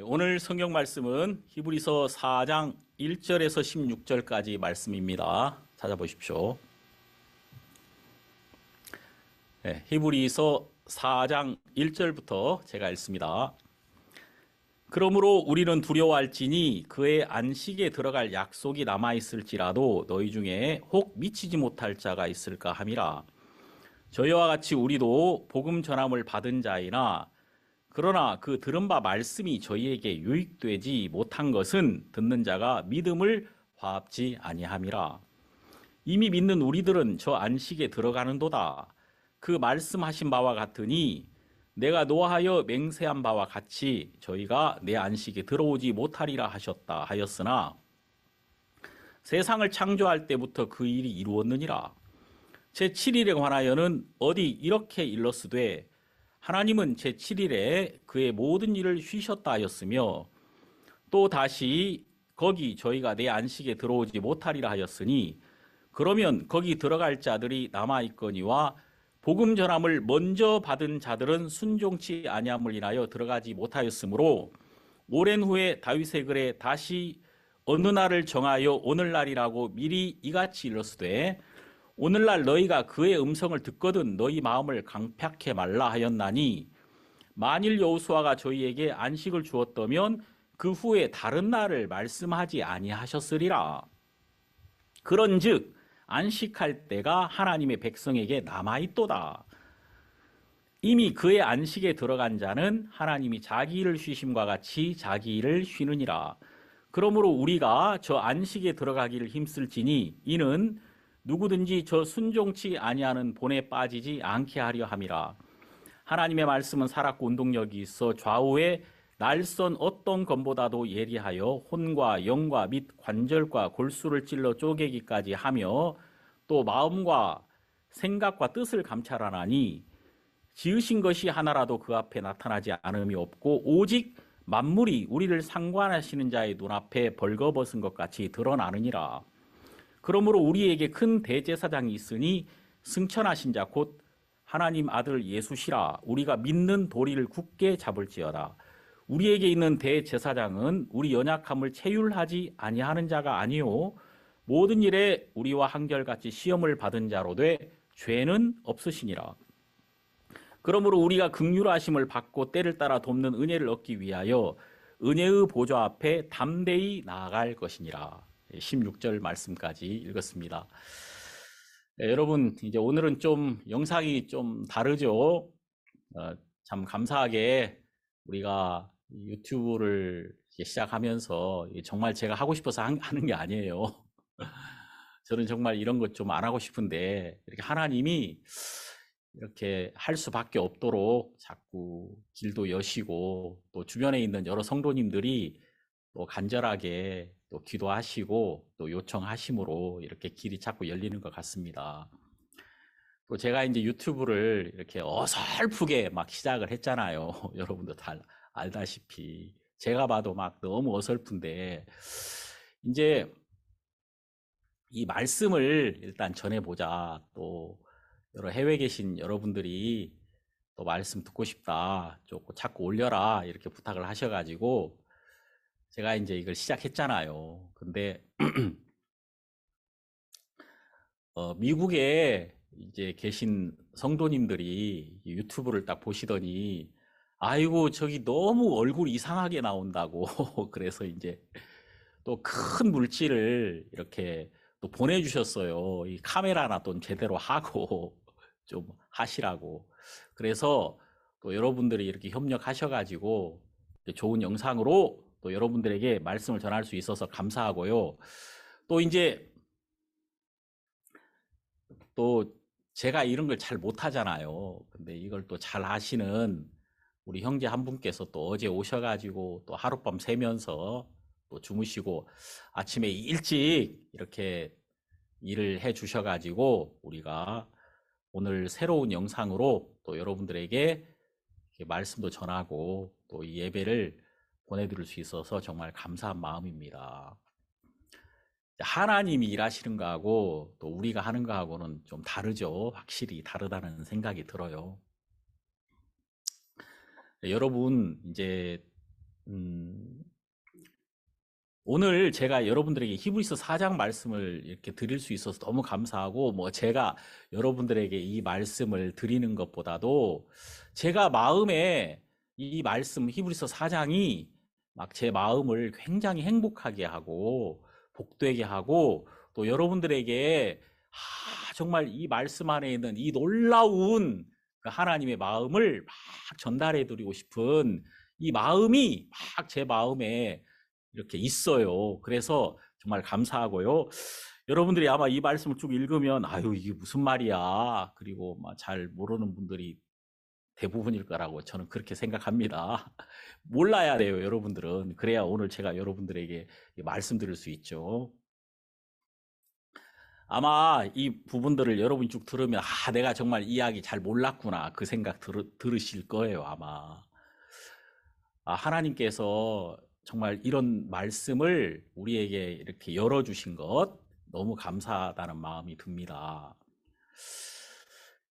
오늘 성경 말씀은 히브리서 4장 1절에서 16절까지 말씀입니다. 찾아보십시오. 히브리서 4장 1절부터 제가 읽습니다. 그러므로 우리는 두려워할지니 그의 안식에 들어갈 약속이 남아있을지라도 너희 중에 혹 미치지 못할 자가 있을까 함이라. 저희와 같이 우리도 복음 전함을 받은 자이나 그러나 그 들은 바 말씀이 저희에게 유익되지 못한 것은 듣는 자가 믿음을 화합지 아니함이라. 이미 믿는 우리들은 저 안식에 들어가는도다. 그 말씀하신 바와 같으니 내가 노하여 맹세한 바와 같이 저희가 내 안식에 들어오지 못하리라 하셨다 하였으나 세상을 창조할 때부터 그 일이 이루었느니라. 제7일에 관하여는 어디 이렇게 일렀으되 하나님은 제7일에 그의 모든 일을 쉬셨다 하였으며 또 다시 거기 저희가 내 안식에 들어오지 못하리라 하였으니 그러면 거기 들어갈 자들이 남아있거니와 복음 전함을 먼저 받은 자들은 순종치 아니함을 인하여 들어가지 못하였으므로 오랜 후에 다윗의 글에 다시 어느 날을 정하여 오늘날이라고 미리 이같이 일렀으되 오늘날 너희가 그의 음성을 듣거든 너희 마음을 강팍해 말라 하였나니 만일 여호수아가 저희에게 안식을 주었다면 그 후에 다른 날을 말씀하지 아니하셨으리라. 그런즉 안식할 때가 하나님의 백성에게 남아있도다. 이미 그의 안식에 들어간 자는 하나님이 자기 일을 쉬심과 같이 자기 일을 쉬느니라. 그러므로 우리가 저 안식에 들어가기를 힘쓸지니 이는 누구든지 저 순종치 아니하는 본에 빠지지 않게 하려 함이라. 하나님의 말씀은 살았고 운동력이 있어 좌우에 날선 어떤 검보다도 예리하여 혼과 영과 및 관절과 골수를 찔러 쪼개기까지 하며 또 마음과 생각과 뜻을 감찰하나니 지으신 것이 하나라도 그 앞에 나타나지 않음이 없고 오직 만물이 우리를 상관하시는 자의 눈앞에 벌거벗은 것 같이 드러나느니라. 그러므로 우리에게 큰 대제사장이 있으니 승천하신 자 곧 하나님 아들 예수시라. 우리가 믿는 도리를 굳게 잡을지어다. 우리에게 있는 대제사장은 우리 연약함을 체휼하지 아니하는 자가 아니요 모든 일에 우리와 한결같이 시험을 받은 자로 돼 죄는 없으시니라. 그러므로 우리가 긍휼하심을 받고 때를 따라 돕는 은혜를 얻기 위하여 은혜의 보좌 앞에 담대히 나아갈 것이니라. 16절 말씀까지 읽었습니다. 여러분 이제 오늘은 좀 영상이 좀 다르죠. 참 감사하게 우리가 유튜브를 시작하면서 정말 제가 하고 싶어서 하는 게 아니에요. 저는 정말 이런 것 좀 안 하고 싶은데 이렇게 하나님이 이렇게 할 수밖에 없도록 자꾸 길도 여시고 또 주변에 있는 여러 성도님들이 또 간절하게 또 기도하시고 또 요청하심으로 이렇게 길이 자꾸 열리는 것 같습니다. 또 제가 이제 유튜브를 이렇게 어설프게 막 시작을 했잖아요. 여러분도 다 알다시피 제가 봐도 막 너무 어설픈데 이제 이 말씀을 일단 전해보자. 또 여러 해외에 계신 여러분들이 또 말씀 듣고 싶다. 조금 자꾸 올려라. 이렇게 부탁을 하셔가지고 제가 이제 이걸 시작했잖아요. 근데 미국에 이제 계신 성도님들이 유튜브를 딱 보시더니 아이고 저기 너무 얼굴 이상하게 나온다고 그래서 이제 또 큰 물질을 이렇게 또 보내주셨어요. 이 카메라나 또 제대로 하고 좀 하시라고. 그래서 또 여러분들이 이렇게 협력하셔가지고 좋은 영상으로 또 여러분들에게 말씀을 전할 수 있어서 감사하고요. 또 이제 또 제가 이런 걸 잘 못하잖아요. 근데 이걸 또 잘 하시는 우리 형제 한 분께서 또 어제 오셔가지고 또 하룻밤 새면서 또 주무시고 아침에 일찍 이렇게 일을 해 주셔가지고 우리가 오늘 새로운 영상으로 또 여러분들에게 말씀도 전하고 또 이 예배를 보내드릴 수 있어서 정말 감사한 마음입니다. 하나님이 일하시는 거하고 또 우리가 하는 거하고는 좀 다르죠. 확실히 다르다는 생각이 들어요. 여러분 이제 음, 오늘 제가 여러분들에게 히브리서 4장 말씀을 이렇게 드릴 수 있어서 너무 감사하고, 뭐 제가 여러분들에게 이 말씀을 드리는 것보다도 제가 마음에 이 말씀 히브리서 4장이 막 제 마음을 굉장히 행복하게 하고 복되게 하고, 또 여러분들에게 정말 이 말씀 안에 있는 이 놀라운 그 하나님의 마음을 막 전달해 드리고 싶은 이 마음이 막 제 마음에 이렇게 있어요. 그래서 정말 감사하고요. 여러분들이 아마 이 말씀을 쭉 읽으면 아유 이게 무슨 말이야. 그리고 잘 모르는 분들이 대부분일 거라고 저는 그렇게 생각합니다. 몰라야 돼요, 여러분들은. 그래야 오늘 제가 여러분들에게 말씀드릴 수 있죠. 아마 이 부분들을 여러분이 쭉 들으면 내가 정말 이야기 잘 몰랐구나 그 생각 들으실 거예요, 아마. 하나님께서 정말 이런 말씀을 우리에게 이렇게 열어주신 것 너무 감사하다는 마음이 듭니다.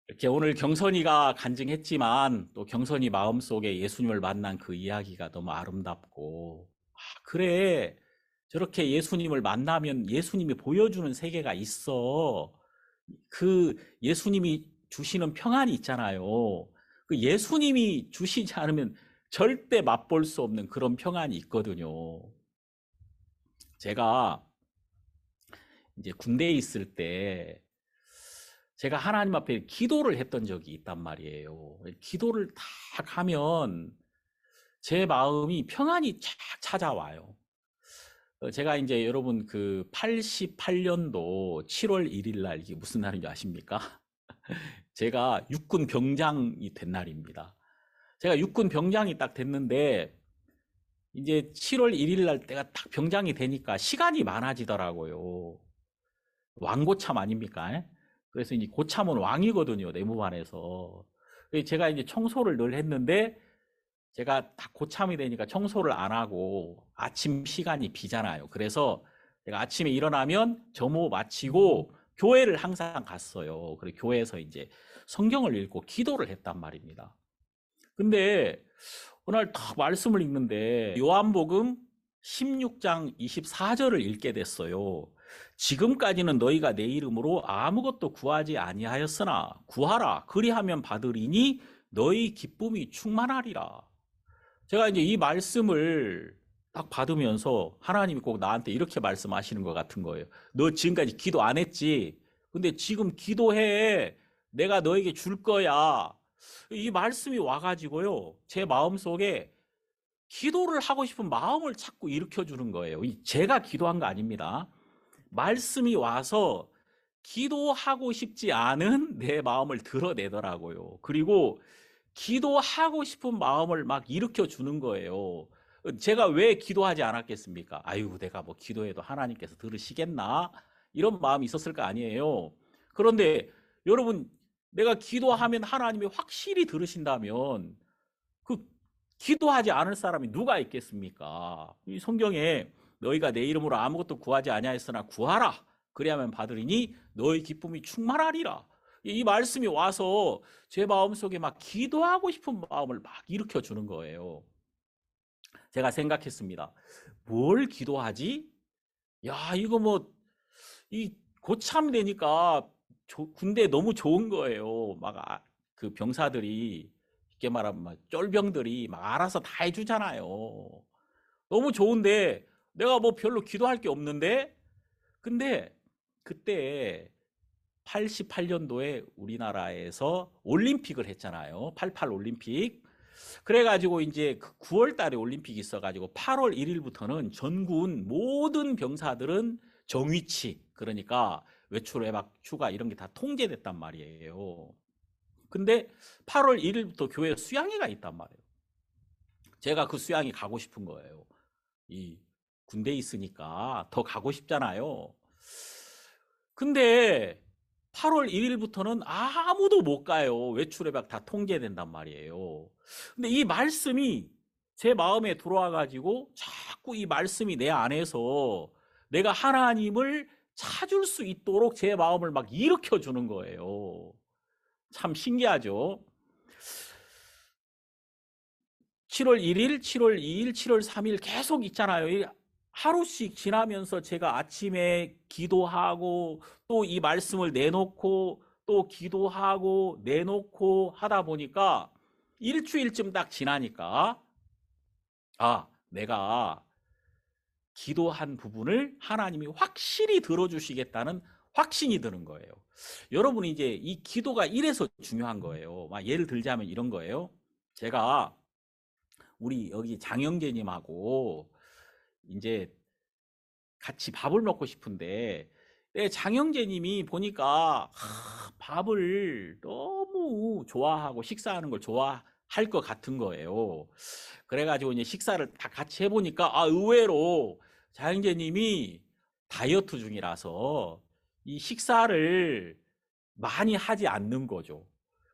이렇게 오늘 경선이가 간증했지만 또 경선이 마음속에 예수님을 만난 그 이야기가 너무 아름답고, 그래, 저렇게 예수님을 만나면 예수님이 보여주는 세계가 있어. 그 예수님이 주시는 평안이 있잖아요. 그 예수님이 주시지 않으면 절대 맛볼 수 없는 그런 평안이 있거든요. 제가 이제 군대에 있을 때 제가 하나님 앞에 기도를 했던 적이 있단 말이에요. 기도를 딱 하면 제 마음이 평안이 쫙 찾아와요. 제가 이제 여러분 그 88년도 7월 1일 날 이게 무슨 날인지 아십니까? 제가 육군 병장이 된 날입니다. 제가 육군 병장이 딱 됐는데 이제 7월 1일 날 때가 딱 병장이 되니까 시간이 많아지더라고요. 왕고참 아닙니까? 그래서 이제 고참은 왕이거든요, 내무반에서. 제가 이제 청소를 늘 했는데 제가 딱 고참이 되니까 청소를 안 하고 아침 시간이 비잖아요. 그래서 제가 아침에 일어나면 점호 마치고 교회를 항상 갔어요. 그리고 교회에서 이제 성경을 읽고 기도를 했단 말입니다. 근데 오늘 딱 말씀을 읽는데 요한복음 16장 24절을 읽게 됐어요. 지금까지는 너희가 내 이름으로 아무것도 구하지 아니하였으나 구하라 그리하면 받으리니 너희 기쁨이 충만하리라. 제가 이제 이 말씀을 딱 받으면서 하나님이 꼭 나한테 이렇게 말씀하시는 것 같은 거예요. 너 지금까지 기도 안 했지? 근데 지금 기도해. 내가 너에게 줄 거야. 이 말씀이 와가지고요. 제 마음속에 기도를 하고 싶은 마음을 자꾸 일으켜 주는 거예요. 제가 기도한 거 아닙니다. 말씀이 와서 기도하고 싶지 않은 내 마음을 드러내더라고요. 그리고 기도하고 싶은 마음을 막 일으켜 주는 거예요. 제가 왜 기도하지 않았겠습니까? 아유, 내가 뭐 기도해도 하나님께서 들으시겠나? 이런 마음이 있었을 거 아니에요. 그런데 여러분, 내가 기도하면 하나님이 확실히 들으신다면 그 기도하지 않을 사람이 누가 있겠습니까? 이 성경에 너희가 내 이름으로 아무것도 구하지 아니하였으나 구하라. 그리하면 받으리니 너희 기쁨이 충만하리라. 이 말씀이 와서 제 마음속에 막 기도하고 싶은 마음을 막 일으켜 주는 거예요. 제가 생각했습니다. 뭘 기도하지? 야, 이거 뭐, 이 고참 되니까 군대 너무 좋은 거예요. 그 병사들이, 쉽게 말하면 쫄병들이 막 알아서 다 해주잖아요. 너무 좋은데, 내가 뭐 별로 기도할 게 없는데? 근데, 그때 88년도에 우리나라에서 올림픽을 했잖아요. 88 올림픽. 그래가지고 이제 그 9월 달에 올림픽이 있어가지고 8월 1일부터는 전군 모든 병사들은 정위치, 그러니까 외출, 외박, 휴가 이런 게 다 통제됐단 말이에요. 근데 8월 1일부터 교회 수양회가 있단 말이에요. 제가 그 수양회 가고 싶은 거예요. 이 군대에 있으니까 더 가고 싶잖아요. 근데 8월 1일부터는 아무도 못 가요. 외출 외박 다 통제된단 말이에요. 근데 이 말씀이 제 마음에 들어와 가지고 자꾸 이 말씀이 내 안에서 내가 하나님을 찾을 수 있도록 제 마음을 막 일으켜 주는 거예요. 참 신기하죠? 7월 1일, 7월 2일, 7월 3일 계속 있잖아요. 하루씩 지나면서 제가 아침에 기도하고 또 이 말씀을 내놓고 또 기도하고 내놓고 하다 보니까 일주일쯤 딱 지나니까 내가 기도한 부분을 하나님이 확실히 들어주시겠다는 확신이 드는 거예요. 여러분 이제 이 기도가 이래서 중요한 거예요. 막 예를 들자면 이런 거예요. 제가 우리 여기 장영재님하고 이제 같이 밥을 먹고 싶은데 장영재님이 보니까 밥을 너무 좋아하고 식사하는 걸 좋아할 것 같은 거예요. 그래가지고 이제 식사를 다 같이 해보니까 의외로 장영재님이 다이어트 중이라서 이 식사를 많이 하지 않는 거죠.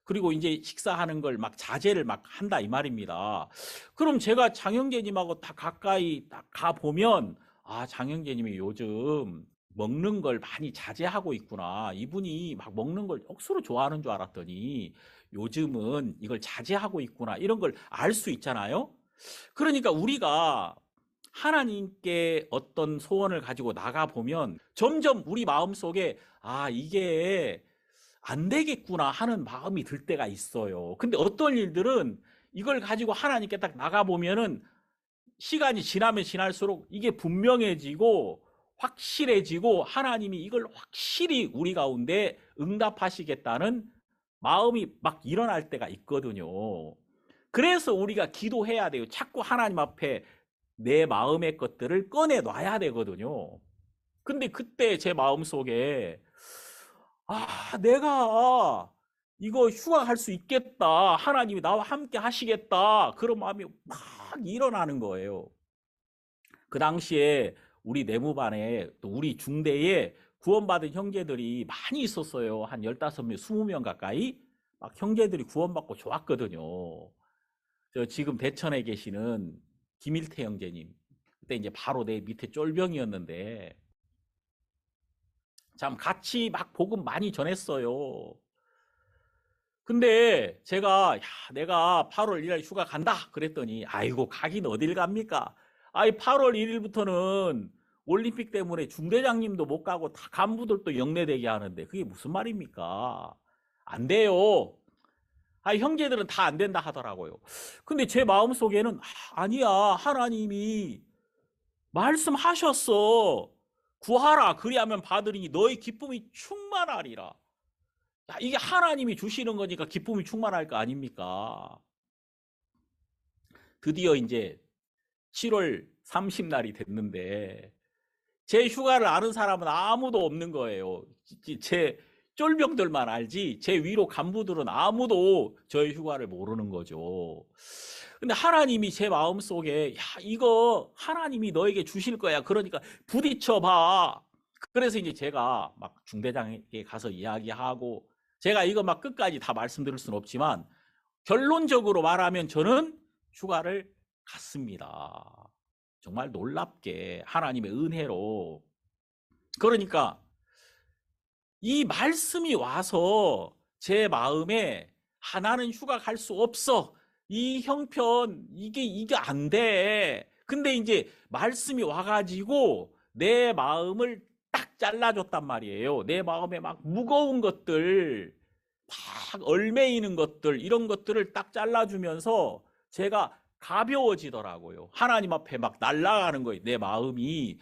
그리고 이제 식사하는 걸 막 자제를 막 한다 이 말입니다. 그럼 제가 장영재님하고 다 가까이 딱 가보면 장영재님이 요즘 먹는 걸 많이 자제하고 있구나. 이분이 막 먹는 걸 억수로 좋아하는 줄 알았더니 요즘은 이걸 자제하고 있구나. 이런 걸 알 수 있잖아요. 그러니까 우리가 하나님께 어떤 소원을 가지고 나가보면 점점 우리 마음속에 이게 안 되겠구나 하는 마음이 들 때가 있어요. 근데 어떤 일들은 이걸 가지고 하나님께 딱 나가보면은 시간이 지나면 지날수록 이게 분명해지고 확실해지고 하나님이 이걸 확실히 우리 가운데 응답하시겠다는 마음이 막 일어날 때가 있거든요. 그래서 우리가 기도해야 돼요. 자꾸 하나님 앞에 내 마음의 것들을 꺼내놔야 되거든요. 근데 그때 제 마음속에 내가 이거 휴가 갈 수 있겠다. 하나님이 나와 함께 하시겠다. 그런 마음이 막 일어나는 거예요. 그 당시에 우리 내무반에 또 우리 중대에 구원받은 형제들이 많이 있었어요. 한 15명, 20명 가까이 막 형제들이 구원받고 좋았거든요. 지금 대천에 계시는 김일태 형제님. 그때 이제 바로 내 밑에 쫄병이었는데 참 같이 막 복음 많이 전했어요. 근데 제가 내가 8월 1일 휴가 간다 그랬더니 아이고 가긴 어딜 갑니까? 8월 1일부터는 올림픽 때문에 중대장님도 못 가고 다 간부들도 영내되게 하는데 그게 무슨 말입니까? 안 돼요. 형제들은 다 안 된다 하더라고요. 근데 제 마음속에는 아니야. 하나님이 말씀하셨어. 구하라. 그리하면 받으리니 너의 기쁨이 충만하리라. 이게 하나님이 주시는 거니까 기쁨이 충만할 거 아닙니까? 드디어 이제 7월 30날이 됐는데 제 휴가를 아는 사람은 아무도 없는 거예요. 제 쫄병들만 알지 제 위로 간부들은 아무도 저의 휴가를 모르는 거죠. 근데 하나님이 제 마음속에 이거 하나님이 너에게 주실 거야. 그러니까 부딪혀 봐. 그래서 이제 제가 막 중대장에게 가서 이야기하고 제가 이거 막 끝까지 다 말씀드릴 수는 없지만 결론적으로 말하면 저는 휴가를 갔습니다. 정말 놀랍게 하나님의 은혜로. 그러니까 이 말씀이 와서 제 마음에 나는 휴가 갈 수 없어. 이 형편 이게 안 돼. 근데 이제 말씀이 와가지고 내 마음을 딱 잘라줬단 말이에요. 내 마음에 막 무거운 것들, 막 얼매이는 것들 이런 것들을 딱 잘라주면서 제가 가벼워지더라고요. 하나님 앞에 막 날아가는 거예요. 내 마음이.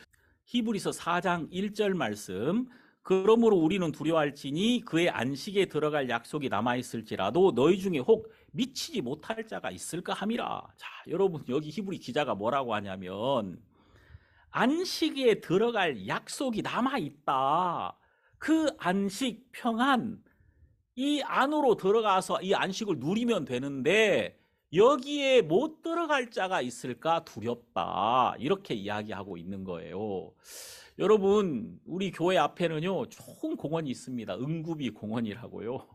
히브리서 4장 1절 말씀. 그러므로 우리는 두려워할지니 그의 안식에 들어갈 약속이 남아있을지라도 너희 중에 혹 미치지 못할 자가 있을까 함이라. 자, 여러분 여기 히브리 기자가 뭐라고 하냐면 안식에 들어갈 약속이 남아있다. 그 안식 평안 이 안으로 들어가서 이 안식을 누리면 되는데 여기에 못 들어갈 자가 있을까 두렵다. 이렇게 이야기하고 있는 거예요. 여러분 우리 교회 앞에는요 좋은 공원이 있습니다. 응구비 공원이라고요.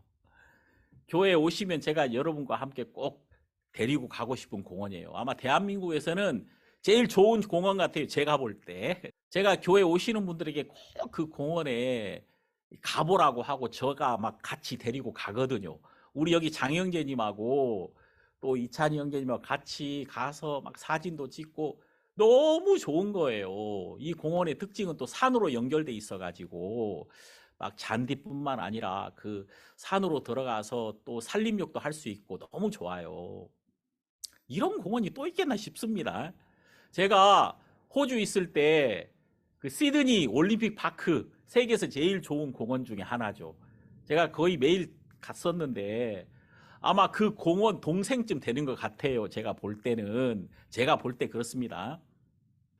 교회에 오시면 제가 여러분과 함께 꼭 데리고 가고 싶은 공원이에요. 아마 대한민국에서는 제일 좋은 공원 같아요. 제가 볼 때. 제가 교회 오시는 분들에게 꼭 그 공원에 가보라고 하고 제가 막 같이 데리고 가거든요. 우리 여기 장영재님하고 또 이찬희 형제님과 같이 가서 막 사진도 찍고 너무 좋은 거예요. 이 공원의 특징은 또 산으로 연결돼 있어가지고 막 잔디뿐만 아니라 그 산으로 들어가서 또 산림욕도 할 수 있고 너무 좋아요. 이런 공원이 또 있겠나 싶습니다. 제가 호주 있을 때 그 시드니 올림픽 파크 세계에서 제일 좋은 공원 중에 하나죠. 제가 거의 매일 갔었는데 아마 그 공원 동생쯤 되는 것 같아요. 제가 볼 때 그렇습니다.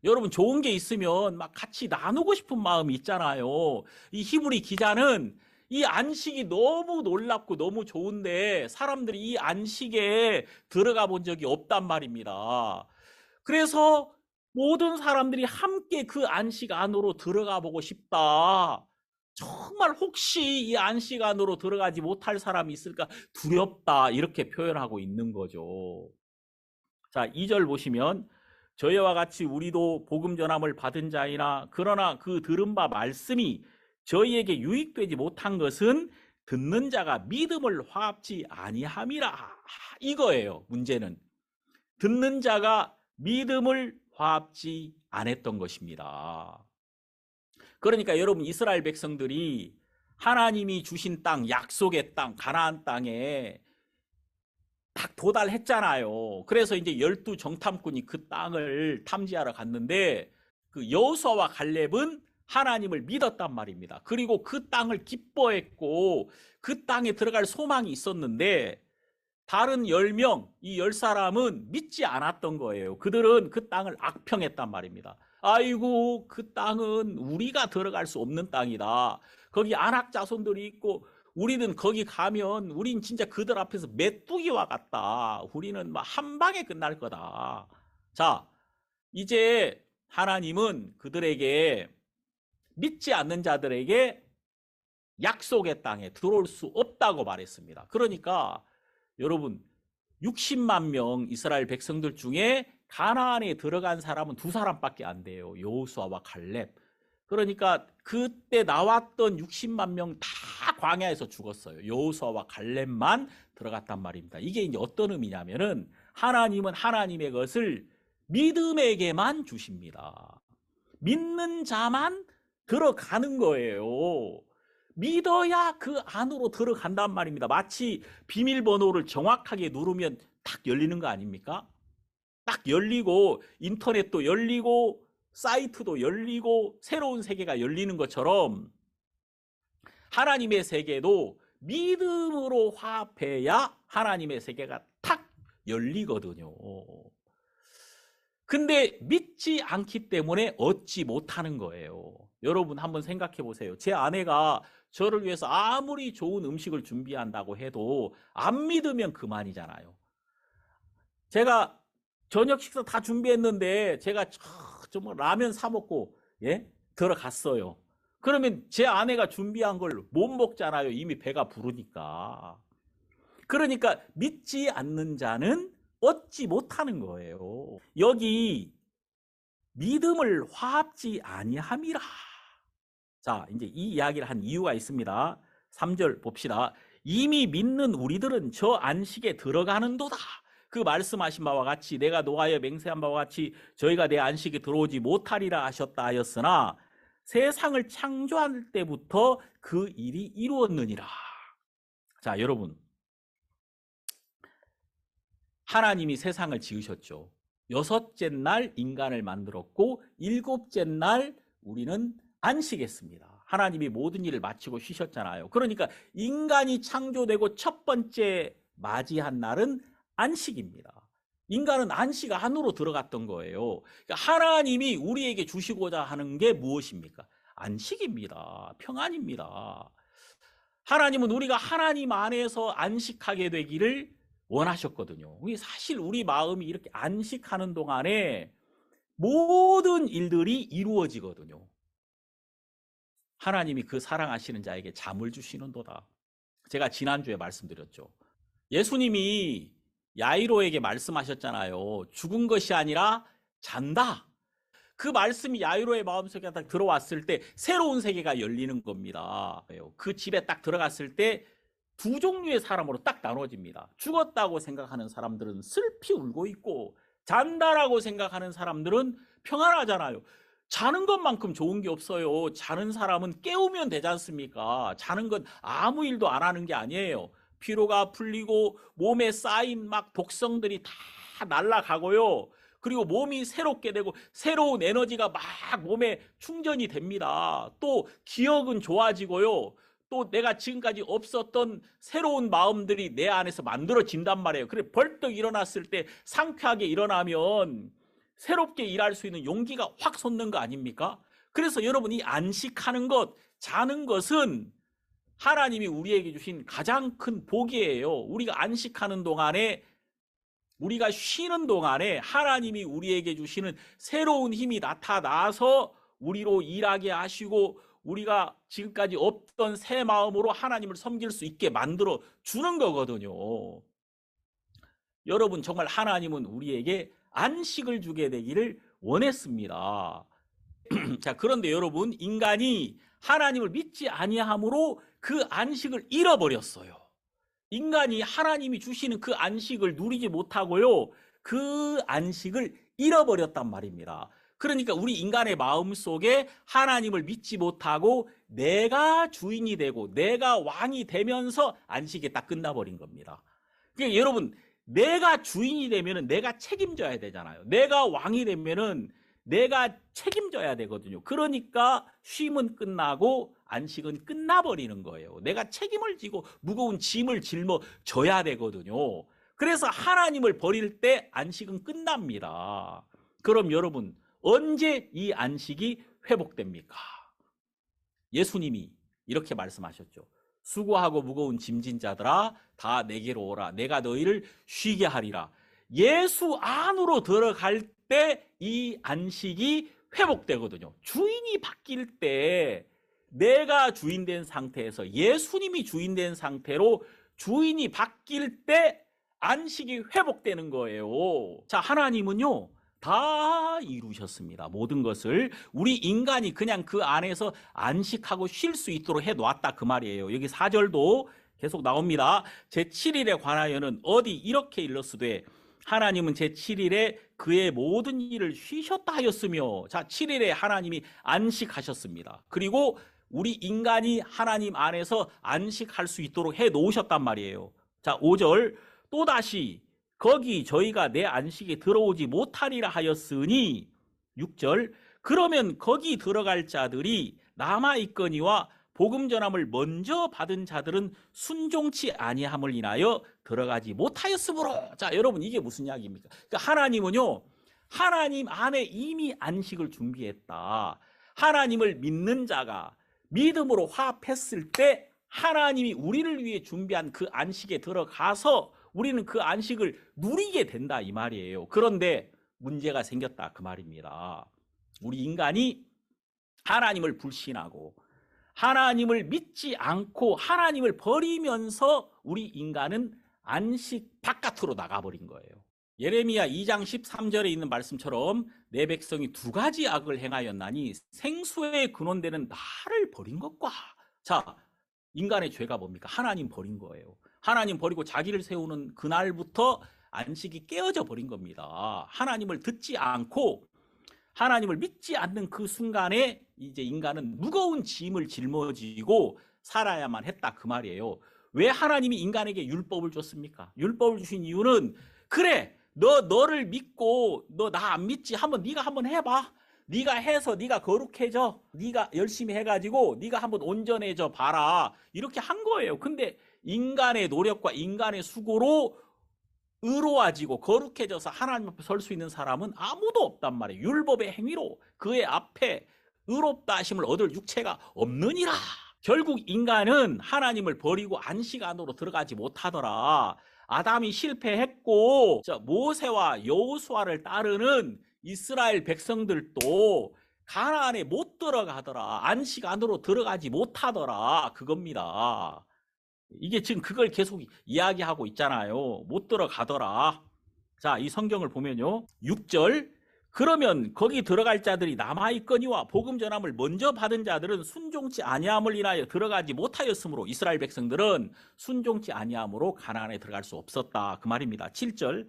여러분 좋은 게 있으면 막 같이 나누고 싶은 마음이 있잖아요. 이 히브리 기자는 이 안식이 너무 놀랍고 너무 좋은데 사람들이 이 안식에 들어가 본 적이 없단 말입니다. 그래서 모든 사람들이 함께 그 안식 안으로 들어가 보고 싶다. 정말 혹시 이 안식 안으로 들어가지 못할 사람이 있을까 두렵다. 이렇게 표현하고 있는 거죠. 자, 2절 보시면 저희와 같이 우리도 복음 전함을 받은 자이나 그러나 그 들은 바 말씀이 저희에게 유익되지 못한 것은 듣는 자가 믿음을 화합지 아니함이라. 이거예요. 문제는 듣는 자가 믿음을 화합지 않았던 것입니다. 그러니까 여러분 이스라엘 백성들이 하나님이 주신 땅, 약속의 땅, 가나안 땅에 딱 도달했잖아요. 그래서 이제 12 정탐꾼이 그 땅을 탐지하러 갔는데 그 여호수아와 갈렙은 하나님을 믿었단 말입니다. 그리고 그 땅을 기뻐했고 그 땅에 들어갈 소망이 있었는데 다른 10명, 이 10사람은 믿지 않았던 거예요. 그들은 그 땅을 악평했단 말입니다. 아이고, 그 땅은 우리가 들어갈 수 없는 땅이다. 거기 안악 자손들이 있고 우리는 거기 가면 우린 진짜 그들 앞에서 메뚜기와 같다. 우리는 막 한 방에 끝날 거다. 자, 이제 하나님은 그들에게 믿지 않는 자들에게 약속의 땅에 들어올 수 없다고 말했습니다. 그러니까 여러분 60만 명 이스라엘 백성들 중에 가나안에 들어간 사람은 2사람밖에 안 돼요. 여호수아와 갈렙. 그러니까 그때 나왔던 60만 명 다 광야에서 죽었어요. 여호수아와 갈렙만 들어갔단 말입니다. 이게 이제 어떤 의미냐면은 하나님은 하나님의 것을 믿음에게만 주십니다. 믿는 자만 들어가는 거예요. 믿어야 그 안으로 들어간단 말입니다. 마치 비밀번호를 정확하게 누르면 딱 열리는 거 아닙니까? 딱 열리고 인터넷도 열리고 사이트도 열리고 새로운 세계가 열리는 것처럼 하나님의 세계도 믿음으로 화합해야 하나님의 세계가 탁 열리거든요. 근데 믿지 않기 때문에 얻지 못하는 거예요. 여러분 한번 생각해 보세요. 제 아내가 저를 위해서 아무리 좋은 음식을 준비한다고 해도 안 믿으면 그만이잖아요. 제가 저녁 식사 다 준비했는데 제가 좀 라면 사 먹고 들어갔어요. 그러면 제 아내가 준비한 걸 못 먹잖아요. 이미 배가 부르니까. 그러니까 믿지 않는 자는 얻지 못하는 거예요. 여기 믿음을 화합지 아니함이라. 자, 이제 이 이야기를 한 이유가 있습니다. 3절 봅시다. 이미 믿는 우리들은 저 안식에 들어가는도다. 그 말씀하신 바와 같이 내가 노아에 맹세한 바와 같이 저희가 내 안식에 들어오지 못하리라 하셨다 하였으나 세상을 창조할 때부터 그 일이 이루었느니라. 자, 여러분. 하나님이 세상을 지으셨죠. 6째 날 인간을 만들었고 7째 날 우리는 안식했습니다. 하나님이 모든 일을 마치고 쉬셨잖아요. 그러니까 인간이 창조되고 첫 번째 맞이한 날은 안식입니다. 인간은 안식 안으로 들어갔던 거예요. 그러니까 하나님이 우리에게 주시고자 하는 게 무엇입니까? 안식입니다. 평안입니다. 하나님은 우리가 하나님 안에서 안식하게 되기를 원하셨거든요. 사실 우리 마음이 이렇게 안식하는 동안에 모든 일들이 이루어지거든요. 하나님이 그 사랑하시는 자에게 잠을 주시는도다. 제가 지난주에 말씀드렸죠. 예수님이 야이로에게 말씀하셨잖아요. 죽은 것이 아니라 잔다. 그 말씀이 야이로의 마음속에 딱 들어왔을 때 새로운 세계가 열리는 겁니다. 그 집에 딱 들어갔을 때 두 종류의 사람으로 딱 나눠집니다. 죽었다고 생각하는 사람들은 슬피 울고 있고, 잔다라고 생각하는 사람들은 평안하잖아요. 자는 것만큼 좋은 게 없어요. 자는 사람은 깨우면 되지 않습니까? 자는 건 아무 일도 안 하는 게 아니에요. 피로가 풀리고 몸에 쌓인 막 독성들이 다 날아가고요. 그리고 몸이 새롭게 되고 새로운 에너지가 막 몸에 충전이 됩니다. 또 기억은 좋아지고요. 또 내가 지금까지 없었던 새로운 마음들이 내 안에서 만들어진단 말이에요. 그래 벌떡 일어났을 때 상쾌하게 일어나면 새롭게 일할 수 있는 용기가 확 솟는 거 아닙니까? 그래서 여러분이 안식하는 것, 자는 것은 하나님이 우리에게 주신 가장 큰 복이에요. 우리가 안식하는 동안에, 우리가 쉬는 동안에 하나님이 우리에게 주시는 새로운 힘이 나타나서 우리로 일하게 하시고 우리가 지금까지 없던 새 마음으로 하나님을 섬길 수 있게 만들어 주는 거거든요. 여러분, 정말 하나님은 우리에게 안식을 주게 되기를 원했습니다. 자, 그런데 여러분, 인간이 하나님을 믿지 아니함으로 그 안식을 잃어버렸어요. 인간이 하나님이 주시는 그 안식을 누리지 못하고요, 그 안식을 잃어버렸단 말입니다. 그러니까 우리 인간의 마음 속에 하나님을 믿지 못하고 내가 주인이 되고 내가 왕이 되면서 안식이 딱 끝나버린 겁니다. 그러니까 여러분, 내가 주인이 되면은 내가 책임져야 되잖아요. 내가 왕이 되면은 내가 책임져야 되거든요. 그러니까 쉼은 끝나고 안식은 끝나버리는 거예요. 내가 책임을 지고 무거운 짐을 짊어져야 되거든요. 그래서 하나님을 버릴 때 안식은 끝납니다. 그럼 여러분, 언제 이 안식이 회복됩니까? 예수님이 이렇게 말씀하셨죠. 수고하고 무거운 짐진 자들아 다 내게로 오라. 내가 너희를 쉬게 하리라. 예수 안으로 들어갈 때 이 안식이 회복되거든요. 주인이 바뀔 때, 내가 주인 된 상태에서 예수님이 주인 된 상태로 주인이 바뀔 때 안식이 회복되는 거예요. 자, 하나님은요 다 이루셨습니다. 모든 것을 우리 인간이 그냥 그 안에서 안식하고 쉴 수 있도록 해놓았다 그 말이에요. 여기 4절도 계속 나옵니다. 제7일에 관하여는 어디 이렇게 일렀으되 하나님은 제7일에 그의 모든 일을 쉬셨다 하였으며, 자, 7일에 하나님이 안식하셨습니다. 그리고 우리 인간이 하나님 안에서 안식할 수 있도록 해놓으셨단 말이에요. 자, 5절 또다시 거기 저희가 내 안식에 들어오지 못하리라 하였으니, 6절 그러면 거기 들어갈 자들이 남아있거니와 복음 전함을 먼저 받은 자들은 순종치 아니함을 인하여 들어가지 못하였으므로. 자, 여러분, 이게 무슨 이야기입니까? 그러니까 하나님은요 하나님 안에 이미 안식을 준비했다. 하나님을 믿는 자가 믿음으로 화합했을 때 하나님이 우리를 위해 준비한 그 안식에 들어가서 우리는 그 안식을 누리게 된다 이 말이에요. 그런데 문제가 생겼다 그 말입니다. 우리 인간이 하나님을 불신하고 하나님을 믿지 않고 하나님을 버리면서 우리 인간은 안식 바깥으로 나가버린 거예요. 예레미야 2장 13절에 있는 말씀처럼 내 백성이 두 가지 악을 행하였나니 생수의 근원되는 나를 버린 것과, 자, 인간의 죄가 뭡니까? 하나님 버린 거예요. 하나님 버리고 자기를 세우는 그날부터 안식이 깨어져 버린 겁니다. 하나님을 듣지 않고 하나님을 믿지 않는 그 순간에 이제 인간은 무거운 짐을 짊어지고 살아야만 했다 그 말이에요. 왜 하나님이 인간에게 율법을 줬습니까? 율법을 주신 이유는, 그래 너를 믿고 너 나 안 믿지? 네가 한번 해봐. 네가 해서 네가 거룩해져. 네가 열심히 해가지고 네가 한번 온전해져 봐라. 이렇게 한 거예요. 근데 인간의 노력과 인간의 수고로 의로워지고 거룩해져서 하나님 앞에 설 수 있는 사람은 아무도 없단 말이에요. 율법의 행위로 그의 앞에 의롭다 하심을 얻을 육체가 없느니라. 결국 인간은 하나님을 버리고 안식 안으로 들어가지 못하더라. 아담이 실패했고 모세와 여호수아를 따르는 이스라엘 백성들도 가나안에 못 들어가더라. 안식 안으로 들어가지 못하더라. 그겁니다. 이게 지금 그걸 계속 이야기하고 있잖아요. 못 들어가더라. 자, 이 성경을 보면요. 6절 그러면 거기 들어갈 자들이 남아있거니와 복음 전함을 먼저 받은 자들은 순종치 아니함을 인하여 들어가지 못하였으므로 이스라엘 백성들은 순종치 아니함으로 가나안에 들어갈 수 없었다. 그 말입니다. 7절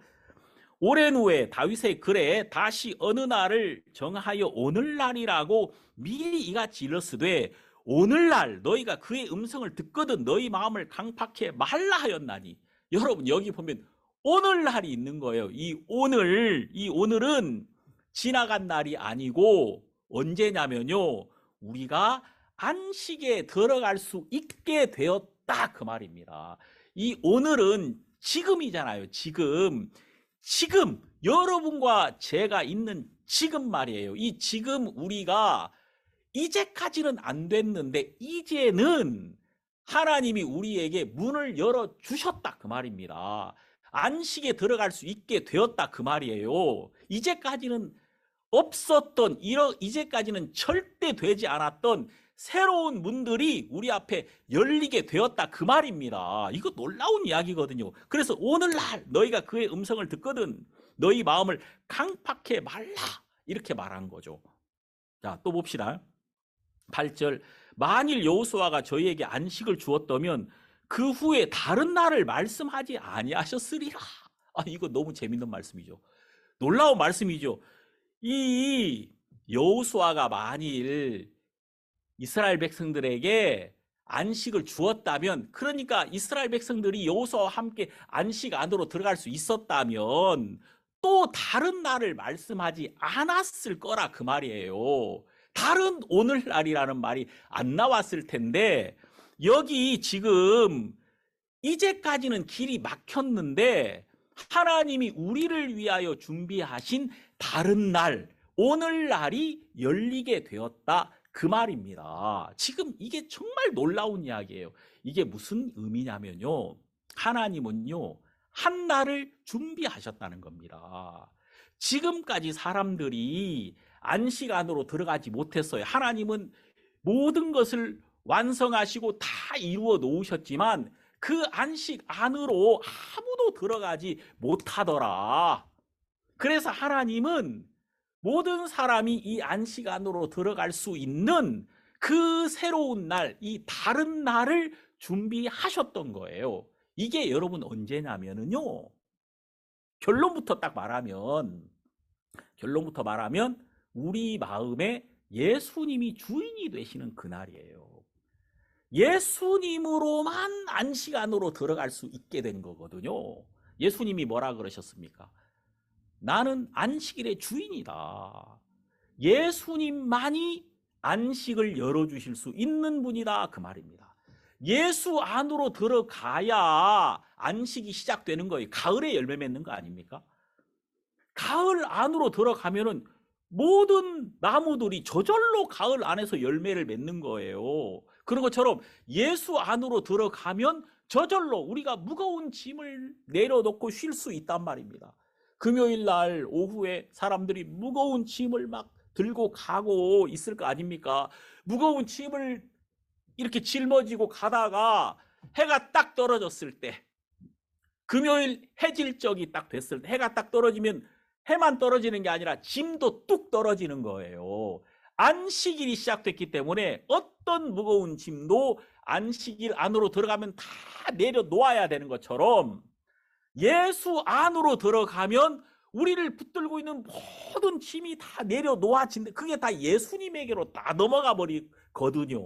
오랜 후에 다윗의 글에 다시 어느 날을 정하여 오늘날이라고 미리 이같이 일렀으되 오늘날 너희가 그의 음성을 듣거든 너희 마음을 강팍해 말라 하였나니. 여러분 여기 보면 오늘날이 있는 거예요. 이 오늘은 지나간 날이 아니고 언제냐면요, 우리가 안식에 들어갈 수 있게 되었다 그 말입니다. 이 오늘은 지금이잖아요. 지금 여러분과 제가 있는 지금 말이에요. 이 지금 우리가 이제까지는 안 됐는데 이제는 하나님이 우리에게 문을 열어주셨다 그 말입니다. 안식에 들어갈 수 있게 되었다 그 말이에요. 이제까지는 없었던, 이제까지는 절대 되지 않았던 새로운 문들이 우리 앞에 열리게 되었다 그 말입니다. 이거 놀라운 이야기거든요. 그래서 오늘날 너희가 그의 음성을 듣거든 너희 마음을 강팍해 말라 이렇게 말한 거죠. 자, 또 봅시다. 8절 만일 여호수아가 저희에게 안식을 주었다면 그 후에 다른 날을 말씀하지 아니하셨으리라. 이거 너무 재밌는 말씀이죠. 놀라운 말씀이죠. 이 여호수아가 만일 이스라엘 백성들에게 안식을 주었다면, 그러니까 이스라엘 백성들이 여호수아와 함께 안식 안으로 들어갈 수 있었다면 또 다른 날을 말씀하지 않았을 거라 그 말이에요. 다른 오늘날이라는 말이 안 나왔을 텐데 여기 지금 이제까지는 길이 막혔는데 하나님이 우리를 위하여 준비하신 다른 날, 오늘날이 열리게 되었다 그 말입니다. 지금 이게 정말 놀라운 이야기예요. 이게 무슨 의미냐면요, 하나님은요 한 날을 준비하셨다는 겁니다. 지금까지 사람들이 안식 안으로 들어가지 못했어요. 하나님은 모든 것을 완성하시고 다 이루어 놓으셨지만 그 안식 안으로 아무도 들어가지 못하더라. 그래서 하나님은 모든 사람이 이 안식 안으로 들어갈 수 있는 그 새로운 날, 이 다른 날을 준비하셨던 거예요. 이게 여러분 언제냐면요, 결론부터 말하면 우리 마음에 예수님이 주인이 되시는 그날이에요. 예수님으로만 안식 안으로 들어갈 수 있게 된 거거든요. 예수님이 뭐라 그러셨습니까? 나는 안식일의 주인이다. 예수님만이 안식을 열어주실 수 있는 분이다 그 말입니다. 예수 안으로 들어가야 안식이 시작되는 거예요. 가을에 열매 맺는 거 아닙니까? 가을 안으로 들어가면은 모든 나무들이 저절로 가을 안에서 열매를 맺는 거예요. 그런 것처럼 예수 안으로 들어가면 저절로 우리가 무거운 짐을 내려놓고 쉴 수 있단 말입니다. 금요일 날 오후에 사람들이 무거운 짐을 막 들고 가고 있을 거 아닙니까? 무거운 짐을 이렇게 짊어지고 가다가 해가 딱 떨어졌을 때, 금요일 해질적이 딱 됐을 때, 해가 딱 떨어지면 해만 떨어지는 게 아니라 짐도 뚝 떨어지는 거예요. 안식일이 시작됐기 때문에 어떤 무거운 짐도 안식일 안으로 들어가면 다 내려놓아야 되는 것처럼 예수 안으로 들어가면 우리를 붙들고 있는 모든 짐이 다 내려놓아진다. 그게 다 예수님에게로 다 넘어가 버리거든요.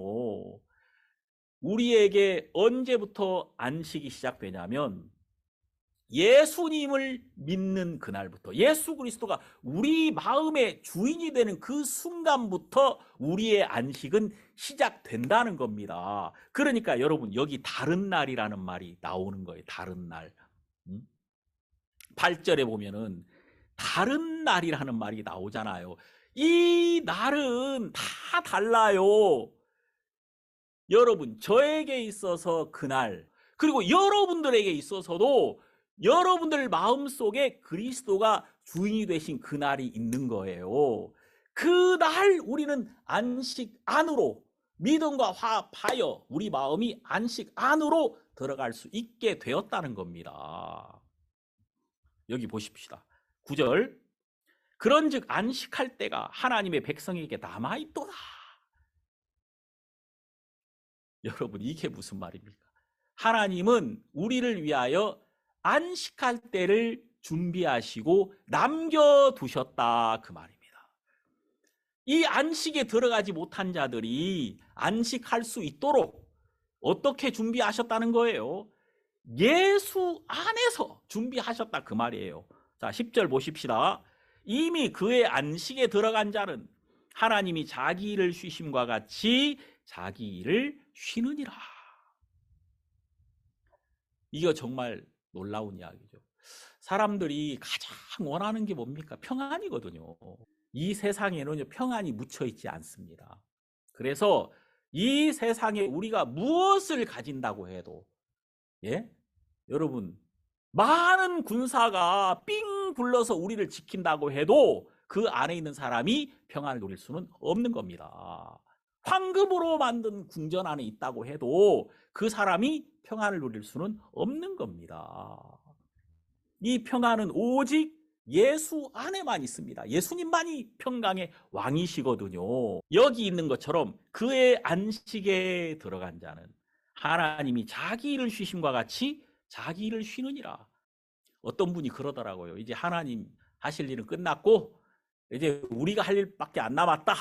우리에게 언제부터 안식이 시작되냐면 예수님을 믿는 그날부터, 예수 그리스도가 우리 마음의 주인이 되는 그 순간부터 우리의 안식은 시작된다는 겁니다. 그러니까 여러분 여기 다른 날이라는 말이 나오는 거예요. 다른 날. 8절에 보면은 다른 날이라는 말이 나오잖아요. 이 날은 다 달라요. 여러분, 저에게 있어서 그날, 그리고 여러분들에게 있어서도 여러분들 마음속에 그리스도가 주인이 되신 그날이 있는 거예요. 그날 우리는 안식 안으로, 믿음과 화합하여 우리 마음이 안식 안으로 들어갈 수 있게 되었다는 겁니다. 여기 보십시다. 9절 그런즉 안식할 때가 하나님의 백성에게 남아있도다. 여러분, 이게 무슨 말입니까? 하나님은 우리를 위하여 안식할 때를 준비하시고 남겨두셨다, 그 말입니다. 이 안식에 들어가지 못한 자들이 안식할 수 있도록 어떻게 준비하셨다는 거예요? 예수 안에서 준비하셨다, 그 말이에요. 자, 10절 보십시다. 이미 그의 안식에 들어간 자는 하나님이 자기 일을 쉬심과 같이 자기 일을 쉬느니라. 이거 정말 놀라운 이야기죠. 사람들이 가장 원하는 게 뭡니까? 평안이거든요. 이 세상에는 평안이 묻혀 있지 않습니다. 그래서 이 세상에 우리가 무엇을 가진다고 해도, 예? 여러분, 많은 군사가 삥 둘러서 우리를 지킨다고 해도 그 안에 있는 사람이 평안을 누릴 수는 없는 겁니다. 황금으로 만든 궁전 안에 있다고 해도 그 사람이 평안을 누릴 수는 없는 겁니다. 이 평안은 오직 예수 안에만 있습니다. 예수님만이 평강의 왕이시거든요. 여기 있는 것처럼 그의 안식에 들어간 자는 하나님이 자기 일을 쉬심과 같이 자기 일을 쉬느니라. 어떤 분이 그러더라고요. 이제 하나님 하실 일은 끝났고 이제 우리가 할 일밖에 안 남았다.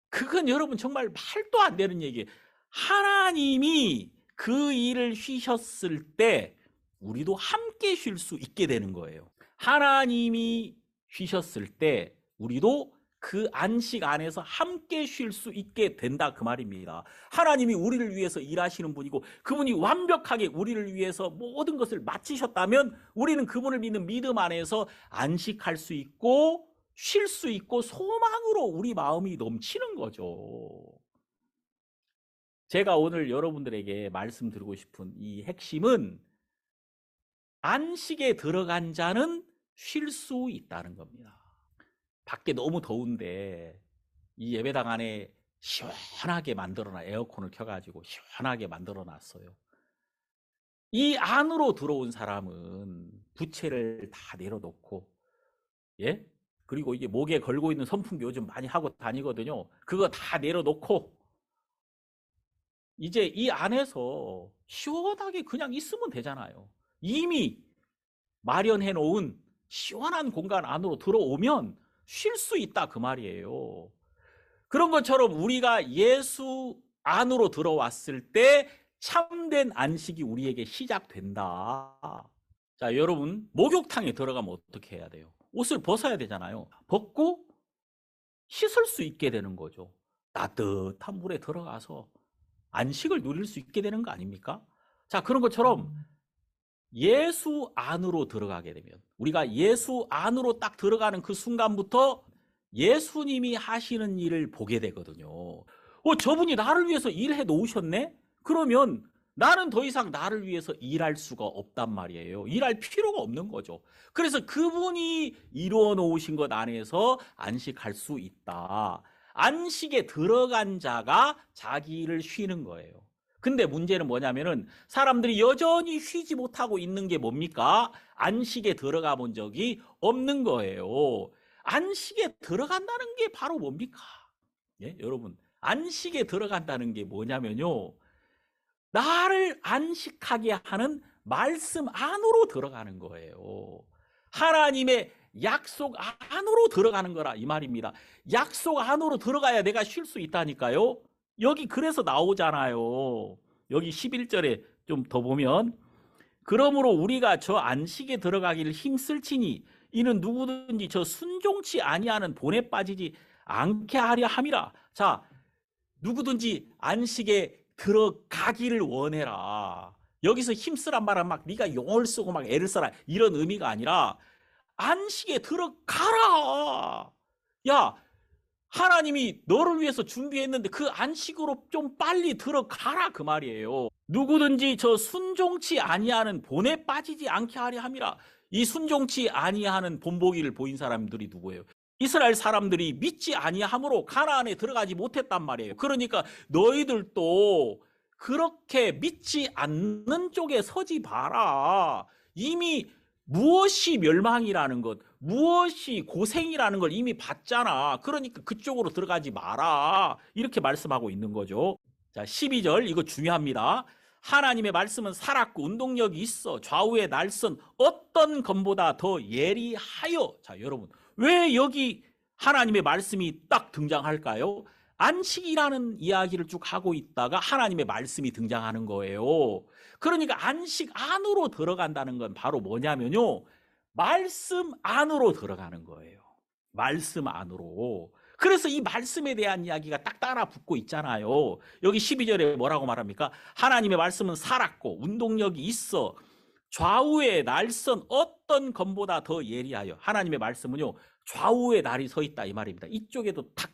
그건 여러분 정말 말도 안 되는 얘기예요. 하나님이 그 일을 쉬셨을 때 우리도 함께 쉴 수 있게 되는 거예요. 하나님이 쉬셨을 때 우리도 그 안식 안에서 함께 쉴 수 있게 된다, 그 말입니다. 하나님이 우리를 위해서 일하시는 분이고 그분이 완벽하게 우리를 위해서 모든 것을 마치셨다면 우리는 그분을 믿는 믿음 안에서 안식할 수 있고 쉴 수 있고 소망으로 우리 마음이 넘치는 거죠. 제가 오늘 여러분들에게 말씀드리고 싶은 이 핵심은 안식에 들어간 자는 쉴 수 있다는 겁니다. 밖에 너무 더운데 이 예배당 안에 시원하게 만들어놔, 에어컨을 켜가지고 시원하게 만들어놨어요. 이 안으로 들어온 사람은 부채를 다 내려놓고, 예? 그리고 이게 목에 걸고 있는 선풍기 요즘 많이 하고 다니거든요. 그거 다 내려놓고 이제 이 안에서 시원하게 그냥 있으면 되잖아요. 이미 마련해 놓은 시원한 공간 안으로 들어오면 쉴 수 있다, 그 말이에요. 그런 것처럼 우리가 예수 안으로 들어왔을 때 참된 안식이 우리에게 시작된다. 자, 여러분, 목욕탕에 들어가면 어떻게 해야 돼요? 옷을 벗어야 되잖아요. 벗고 씻을 수 있게 되는 거죠. 따뜻한 물에 들어가서 안식을 누릴 수 있게 되는 거 아닙니까? 자, 그런 것처럼 예수 안으로 들어가게 되면, 우리가 예수 안으로 딱 들어가는 그 순간부터 예수님이 하시는 일을 보게 되거든요. 저분이 나를 위해서 일해 놓으셨네? 그러면 나는 더 이상 나를 위해서 일할 수가 없단 말이에요. 일할 필요가 없는 거죠. 그래서 그분이 이루어 놓으신 것 안에서 안식할 수 있다. 안식에 들어간 자가 자기 일을 쉬는 거예요. 근데 문제는 뭐냐면은 사람들이 여전히 쉬지 못하고 있는 게 뭡니까? 안식에 들어가 본 적이 없는 거예요. 안식에 들어간다는 게 바로 뭡니까? 예, 여러분, 안식에 들어간다는 게 뭐냐면요, 나를 안식하게 하는 말씀 안으로 들어가는 거예요. 하나님의 약속 안으로 들어가는 거라, 이 말입니다. 약속 안으로 들어가야 내가 쉴 수 있다니까요. 여기 그래서 나오잖아요. 여기 11절에 좀 더 보면, 그러므로 우리가 저 안식에 들어가기를 힘쓸지니 이는 누구든지 저 순종치 아니하는 본에 빠지지 않게 하려 함이라. 자, 누구든지 안식에 들어가기를 원해라. 여기서 힘쓰란 말은 막 네가 용을 쓰고 막 애를 써라 이런 의미가 아니라 안식에 들어가라. 야, 하나님이 너를 위해서 준비했는데 그 안식으로 좀 빨리 들어가라, 그 말이에요. 누구든지 저 순종치 아니하는 본에 빠지지 않게 하려 함이라. 이 순종치 아니하는 본보기를 보인 사람들이 누구예요? 이스라엘 사람들이 믿지 아니함으로 가나안에 들어가지 못했단 말이에요. 그러니까 너희들도 그렇게 믿지 않는 쪽에 서지 마라. 이미 무엇이 멸망이라는 것, 무엇이 고생이라는 걸 이미 봤잖아. 그러니까 그쪽으로 들어가지 마라. 이렇게 말씀하고 있는 거죠. 자, 12절 이거 중요합니다. 하나님의 말씀은 살았고 운동력이 있어 좌우의 날선 어떤 검보다 더 예리하여. 자, 여러분, 왜 여기 하나님의 말씀이 딱 등장할까요? 안식이라는 이야기를 쭉 하고 있다가 하나님의 말씀이 등장하는 거예요. 그러니까 안식 안으로 들어간다는 건 바로 뭐냐면요, 말씀 안으로 들어가는 거예요. 말씀 안으로. 그래서 이 말씀에 대한 이야기가 딱 따라 붙고 있잖아요. 여기 12절에 뭐라고 말합니까? 하나님의 말씀은 살았고 운동력이 있어 좌우의 날선 어떤 검보다 더 예리하여. 하나님의 말씀은요, 좌우의 날이 서 있다 이 말입니다. 이쪽에도 탁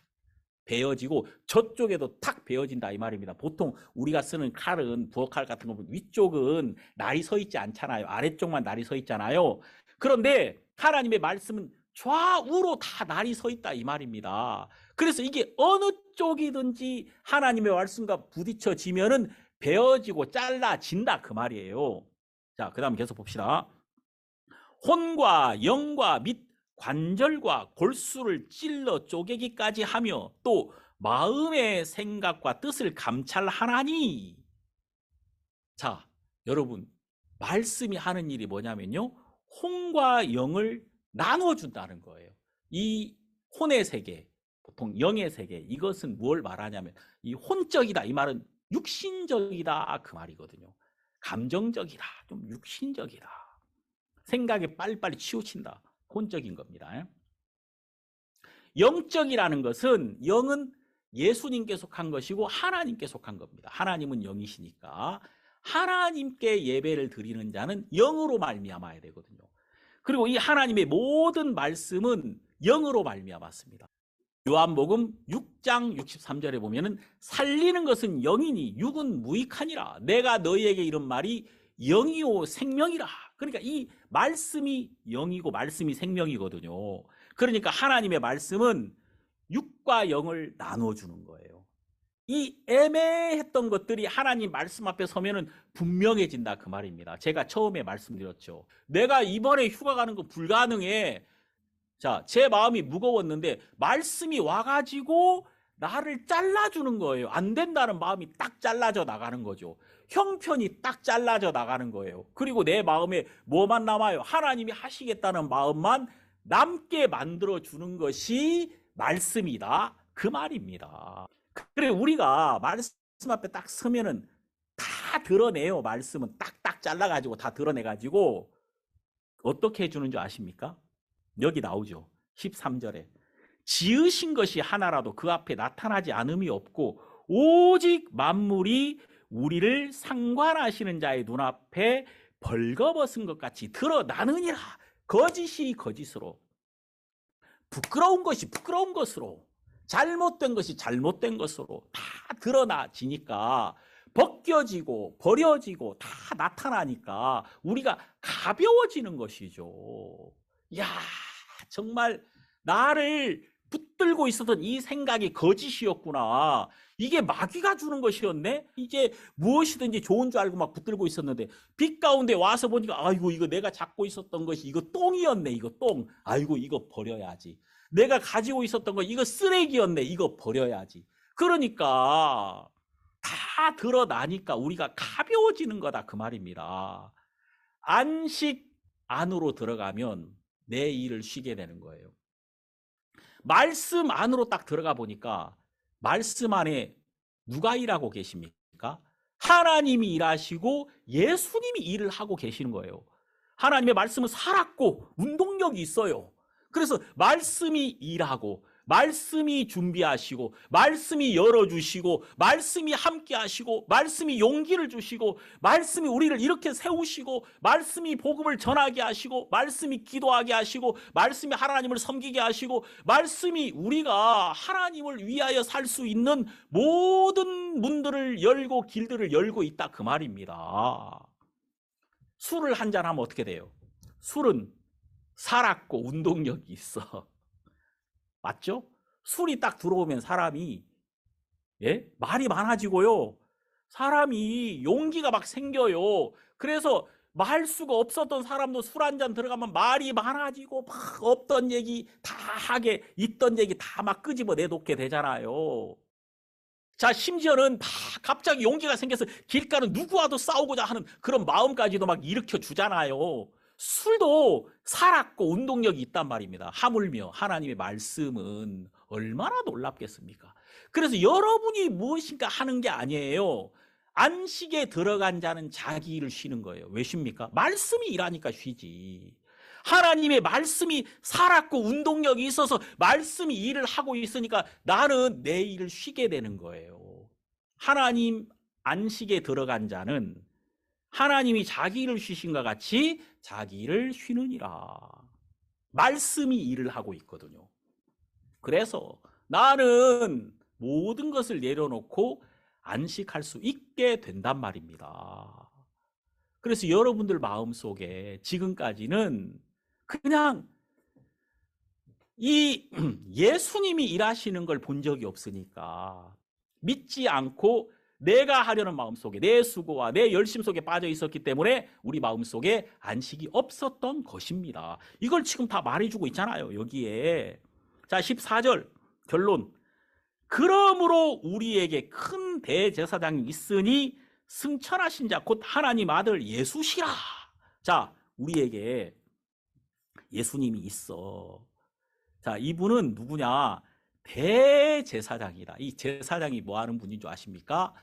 베어지고 저쪽에도 탁 베어진다 이 말입니다. 보통 우리가 쓰는 칼은, 부엌칼 같은 거 보면 위쪽은 날이 서 있지 않잖아요. 아래쪽만 날이 서 있잖아요. 그런데 하나님의 말씀은 좌우로 다 날이 서 있다 이 말입니다. 그래서 이게 어느 쪽이든지 하나님의 말씀과 부딪혀지면은 베어지고 잘라진다 그 말이에요. 자, 그 다음 계속 봅시다. 혼과 영과 및 관절과 골수를 찔러 쪼개기까지 하며 또 마음의 생각과 뜻을 감찰하나니. 자, 여러분, 말씀이 하는 일이 뭐냐면요, 혼과 영을 나눠준다는 거예요. 이 혼의 세계, 보통 영의 세계, 이것은 뭘 말하냐면 이 혼적이다 이 말은 육신적이다 그 말이거든요. 감정적이다, 좀 육신적이다, 생각에 빨리빨리 치우친다, 혼적인 겁니다. 영적이라는 것은, 영은 예수님께 속한 것이고 하나님께 속한 겁니다. 하나님은 영이시니까 하나님께 예배를 드리는 자는 영으로 말미암아야 되거든요. 그리고 이 하나님의 모든 말씀은 영으로 말미암았습니다. 요한복음 6장 63절에 보면은 살리는 것은 영이니 육은 무익하니라. 내가 너희에게 이런 말이 영이요 생명이라. 그러니까 이 말씀이 영이고 말씀이 생명이거든요. 그러니까 하나님의 말씀은 육과 영을 나눠주는 거예요. 이 애매했던 것들이 하나님 말씀 앞에 서면은 분명해진다 그 말입니다. 제가 처음에 말씀드렸죠. 내가 이번에 휴가 가는 거 불가능해. 자, 제 마음이 무거웠는데 말씀이 와가지고 나를 잘라주는 거예요. 안 된다는 마음이 딱 잘라져 나가는 거죠. 형편이 딱 잘라져 나가는 거예요. 그리고 내 마음에 뭐만 남아요? 하나님이 하시겠다는 마음만 남게 만들어주는 것이 말씀이다 그 말입니다. 그래, 우리가 말씀 앞에 딱 서면은 다 드러내요. 말씀은 딱딱 잘라가지고 다 드러내가지고 어떻게 해주는 줄 아십니까? 여기 나오죠. 13절에 지으신 것이 하나라도 그 앞에 나타나지 않음이 없고 오직 만물이 우리를 상관하시는 자의 눈앞에 벌거벗은 것 같이 드러나느니라. 거짓이 거짓으로, 부끄러운 것이 부끄러운 것으로, 잘못된 것이 잘못된 것으로 다 드러나지니까, 벗겨지고 버려지고 다 나타나니까 우리가 가벼워지는 것이죠. 야, 정말 나를 붙들고 있었던 이 생각이 거짓이었구나. 이게 마귀가 주는 것이었네. 이제 무엇이든지 좋은 줄 알고 막 붙들고 있었는데 빛 가운데 와서 보니까 아이고, 이거 내가 잡고 있었던 것이 이거 똥이었네. 이거 똥. 아이고, 이거 버려야지. 내가 가지고 있었던 거 이거 쓰레기였네. 이거 버려야지. 그러니까 다 드러나니까 우리가 가벼워지는 거다 그 말입니다. 안식 안으로 들어가면 내 일을 쉬게 되는 거예요. 말씀 안으로 딱 들어가 보니까 말씀 안에 누가 일하고 계십니까? 하나님이 일하시고 예수님이 일을 하고 계시는 거예요. 하나님의 말씀은 살았고 운동력이 있어요. 그래서 말씀이 일하고, 말씀이 준비하시고, 말씀이 열어주시고, 말씀이 함께 하시고, 말씀이 용기를 주시고, 말씀이 우리를 이렇게 세우시고, 말씀이 복음을 전하게 하시고, 말씀이 기도하게 하시고, 말씀이 하나님을 섬기게 하시고, 말씀이 우리가 하나님을 위하여 살 수 있는 모든 문들을 열고 길들을 열고 있다 그 말입니다. 술을 한잔 하면 어떻게 돼요? 술은 살았고 운동력이 있어. 맞죠? 술이 딱 들어오면 사람이, 말이 많아지고요. 사람이 용기가 막 생겨요. 그래서 말 수가 없었던 사람도 술 한잔 들어가면 말이 많아지고 막 없던 얘기 다 하게, 있던 얘기 다 막 끄집어 내놓게 되잖아요. 자, 심지어는 막 갑자기 용기가 생겨서 길가는 누구와도 싸우고자 하는 그런 마음까지도 막 일으켜 주잖아요. 술도 살았고 운동력이 있단 말입니다. 하물며 하나님의 말씀은 얼마나 놀랍겠습니까? 그래서 여러분이 무엇인가 하는 게 아니에요. 안식에 들어간 자는 자기 일을 쉬는 거예요. 왜 쉽니까? 말씀이 일하니까 쉬지. 하나님의 말씀이 살았고 운동력이 있어서 말씀이 일을 하고 있으니까 나는 내 일을 쉬게 되는 거예요. 하나님 안식에 들어간 자는 하나님이 자기 일을 쉬신과 같이 자기 일을 쉬느니라. 말씀이 일을 하고 있거든요. 그래서 나는 모든 것을 내려놓고 안식할 수 있게 된단 말입니다. 그래서 여러분들 마음속에 지금까지는 그냥 이 예수님이 일하시는 걸 본 적이 없으니까 믿지 않고 내가 하려는 마음속에 내 수고와 내 열심 속에 빠져 있었기 때문에 우리 마음속에 안식이 없었던 것입니다. 이걸 지금 다 말해주고 있잖아요. 여기에. 자, 14절 결론. 그러므로 우리에게 큰 대제사장이 있으니 승천하신 자 곧 하나님 아들 예수시라. 자, 우리에게 예수님이 있어. 자, 이분은 누구냐? 대제사장이다. 이 제사장이 뭐 하는 분인 줄 아십니까?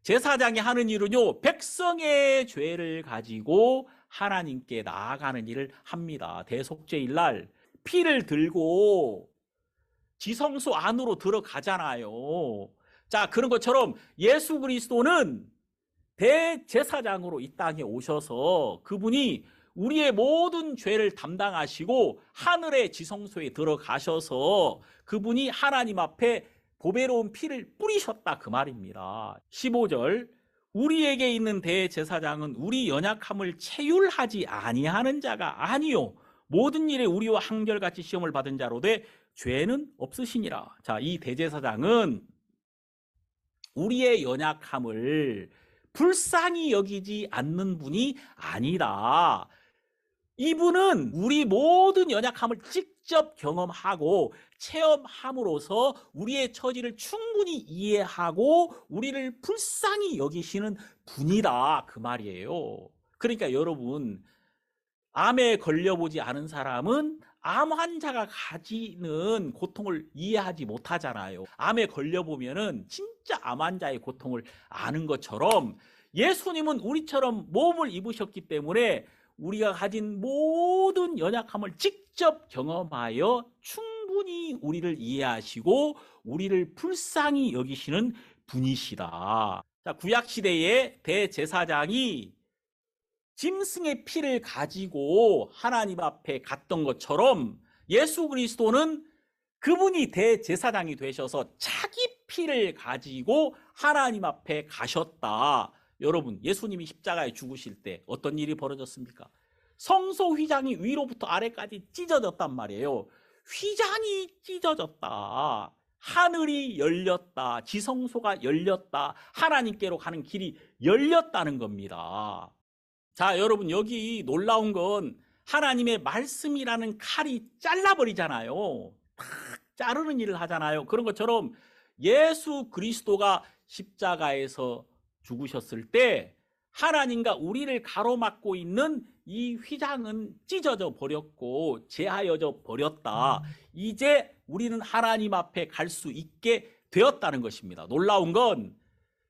제사장이 하는 일은요, 백성의 죄를 가지고 하나님께 나아가는 일을 합니다. 대속죄일 날 피를 들고 지성소 안으로 들어가잖아요. 자, 그런 것처럼 예수 그리스도는 대제사장으로 이 땅에 오셔서 그분이 우리의 모든 죄를 담당하시고 하늘의 지성소에 들어가셔서 그분이 하나님 앞에 보배로운 피를 뿌리셨다 그 말입니다. 15절 우리에게 있는 대제사장은 우리 연약함을 체휼하지 아니하는 자가 아니요 모든 일에 우리와 한결같이 시험을 받은 자로 돼 죄는 없으시니라. 자, 이 대제사장은 우리의 연약함을 불쌍히 여기지 않는 분이 아니다. 이분은 우리 모든 연약함을 직접 경험하고 체험함으로써 우리의 처지를 충분히 이해하고 우리를 불쌍히 여기시는 분이다 그 말이에요. 그러니까 여러분, 암에 걸려보지 않은 사람은 암 환자가 가지는 고통을 이해하지 못하잖아요. 암에 걸려보면은 진짜 암 환자의 고통을 아는 것처럼 예수님은 우리처럼 몸을 입으셨기 때문에 우리가 가진 모든 연약함을 직접 경험하여 충분히 우리를 이해하시고 우리를 불쌍히 여기시는 분이시다. 자, 구약시대의 대제사장이 짐승의 피를 가지고 하나님 앞에 갔던 것처럼 예수 그리스도는 그분이 대제사장이 되셔서 자기 피를 가지고 하나님 앞에 가셨다. 여러분, 예수님이 십자가에 죽으실 때 어떤 일이 벌어졌습니까? 성소 휘장이 위로부터 아래까지 찢어졌단 말이에요. 휘장이 찢어졌다. 하늘이 열렸다. 지성소가 열렸다. 하나님께로 가는 길이 열렸다는 겁니다. 자, 여러분, 여기 놀라운 건 하나님의 말씀이라는 칼이 잘라버리잖아요. 탁 자르는 일을 하잖아요. 그런 것처럼 예수 그리스도가 십자가에서 죽으셨을 때 하나님과 우리를 가로막고 있는 이 휘장은 찢어져 버렸고 제하여져 버렸다. 이제 우리는 하나님 앞에 갈 수 있게 되었다는 것입니다. 놀라운 건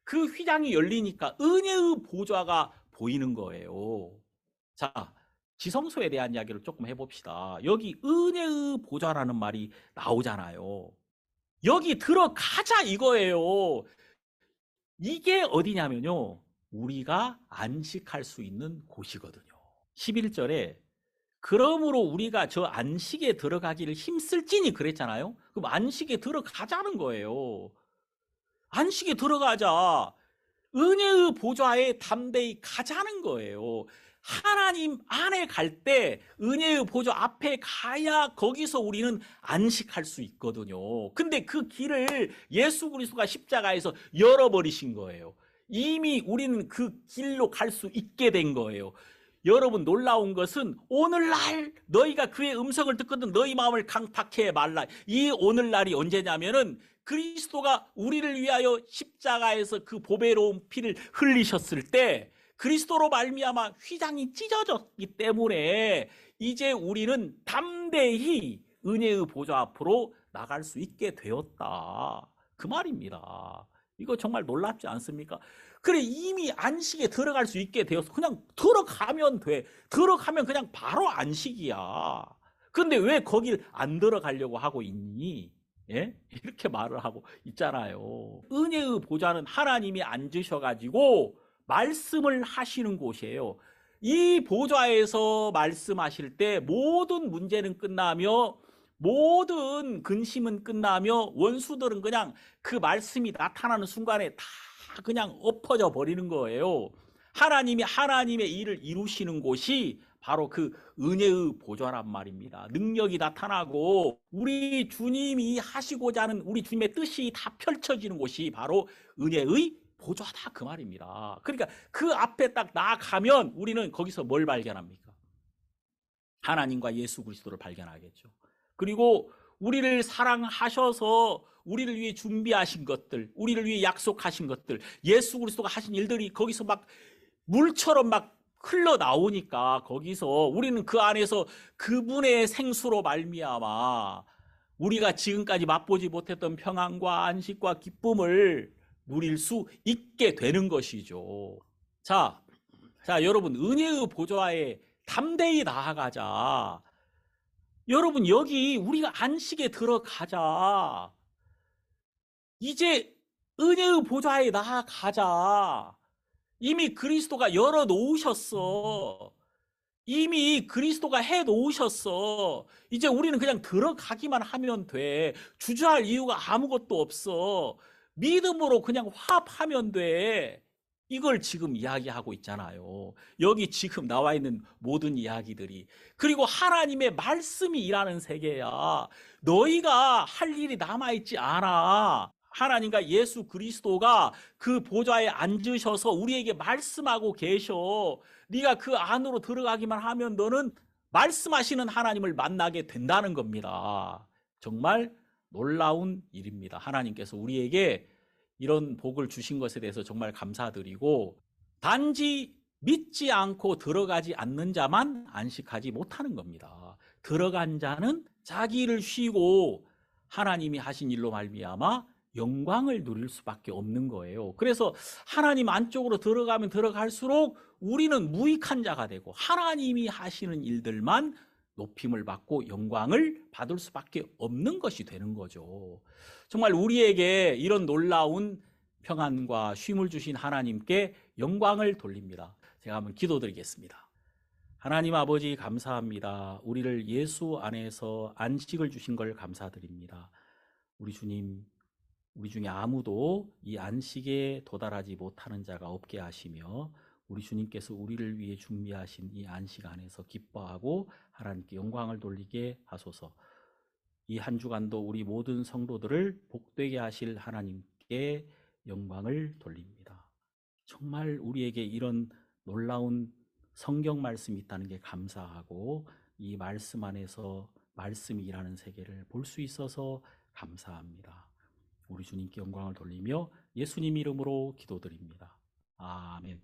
그 휘장이 열리니까 은혜의 보좌가 보이는 거예요. 자, 지성소에 대한 이야기를 조금 해봅시다. 여기 은혜의 보좌라는 말이 나오잖아요. 여기 들어가자 이거예요. 이게 어디냐면요, 우리가 안식할 수 있는 곳이거든요. 11절에 그러므로 우리가 저 안식에 들어가기를 힘쓸지니 그랬잖아요. 그럼 안식에 들어가자는 거예요. 안식에 들어가자. 은혜의 보좌에 담대히 가자는 거예요. 하나님 안에 갈 때 은혜의 보좌 앞에 가야 거기서 우리는 안식할 수 있거든요. 근데 그 길을 예수 그리스도가 십자가에서 열어버리신 거예요. 이미 우리는 그 길로 갈 수 있게 된 거예요. 여러분 놀라운 것은 오늘날 너희가 그의 음성을 듣거든 너희 마음을 강팍해 말라. 이 오늘날이 언제냐면은 그리스도가 우리를 위하여 십자가에서 그 보배로운 피를 흘리셨을 때 그리스도로 말미암아 휘장이 찢어졌기 때문에 이제 우리는 담대히 은혜의 보좌 앞으로 나갈 수 있게 되었다. 그 말입니다. 이거 정말 놀랍지 않습니까? 그래, 이미 안식에 들어갈 수 있게 되어서 그냥 들어가면 돼. 들어가면 그냥 바로 안식이야. 그런데 왜 거길 안 들어가려고 하고 있니? 예? 이렇게 말을 하고 있잖아요. 은혜의 보좌는 하나님이 앉으셔가지고 말씀을 하시는 곳이에요. 이 보좌에서 말씀하실 때 모든 문제는 끝나며 모든 근심은 끝나며 원수들은 그냥 그 말씀이 나타나는 순간에 다 그냥 엎어져 버리는 거예요. 하나님이 하나님의 일을 이루시는 곳이 바로 그 은혜의 보좌란 말입니다. 능력이 나타나고 우리 주님이 하시고자 하는 우리 주님의 뜻이 다 펼쳐지는 곳이 바로 은혜의 보좌다 그 말입니다. 그러니까 그 앞에 딱 나아가면 우리는 거기서 뭘 발견합니까? 하나님과 예수 그리스도를 발견하겠죠. 그리고 우리를 사랑하셔서 우리를 위해 준비하신 것들, 우리를 위해 약속하신 것들, 예수 그리스도가 하신 일들이 거기서 막 물처럼 막 흘러나오니까 거기서 우리는 그 안에서 그분의 생수로 말미암아 우리가 지금까지 맛보지 못했던 평안과 안식과 기쁨을 누릴 수 있게 되는 것이죠. 자, 여러분 은혜의 보좌에 담대히 나아가자. 여러분 여기 우리가 안식에 들어가자. 이제 은혜의 보좌에 나아가자. 이미 그리스도가 열어놓으셨어. 이미 그리스도가 해놓으셨어. 이제 우리는 그냥 들어가기만 하면 돼. 주저할 이유가 아무것도 없어. 믿음으로 그냥 화합하면 돼. 이걸 지금 이야기하고 있잖아요. 여기 지금 나와 있는 모든 이야기들이. 그리고 하나님의 말씀이 일하는 세계야. 너희가 할 일이 남아있지 않아. 하나님과 예수 그리스도가 그 보좌에 앉으셔서 우리에게 말씀하고 계셔. 네가 그 안으로 들어가기만 하면 너는 말씀하시는 하나님을 만나게 된다는 겁니다. 정말 놀라운 일입니다. 하나님께서 우리에게 이런 복을 주신 것에 대해서 정말 감사드리고 단지 믿지 않고 들어가지 않는 자만 안식하지 못하는 겁니다. 들어간 자는 자기를 쉬고 하나님이 하신 일로 말미암아 영광을 누릴 수밖에 없는 거예요. 그래서 하나님 안쪽으로 들어가면 들어갈수록 우리는 무익한 자가 되고 하나님이 하시는 일들만 높임을 받고 영광을 받을 수밖에 없는 것이 되는 거죠. 정말 우리에게 이런 놀라운 평안과 쉼을 주신 하나님께 영광을 돌립니다. 제가 한번 기도드리겠습니다. 하나님 아버지 감사합니다. 우리를 예수 안에서 안식을 주신 걸 감사드립니다. 우리 주님, 우리 중에 아무도 이 안식에 도달하지 못하는 자가 없게 하시며 우리 주님께서 우리를 위해 준비하신 이 안식 안에서 기뻐하고 하나님께 영광을 돌리게 하소서. 이 한 주간도 우리 모든 성도들을 복되게 하실 하나님께 영광을 돌립니다. 정말 우리에게 이런 놀라운 성경 말씀이 있다는 게 감사하고 이 말씀 안에서 말씀이 일하는 세계를 볼 수 있어서 감사합니다. 우리 주님께 영광을 돌리며 예수님 이름으로 기도드립니다. 아멘.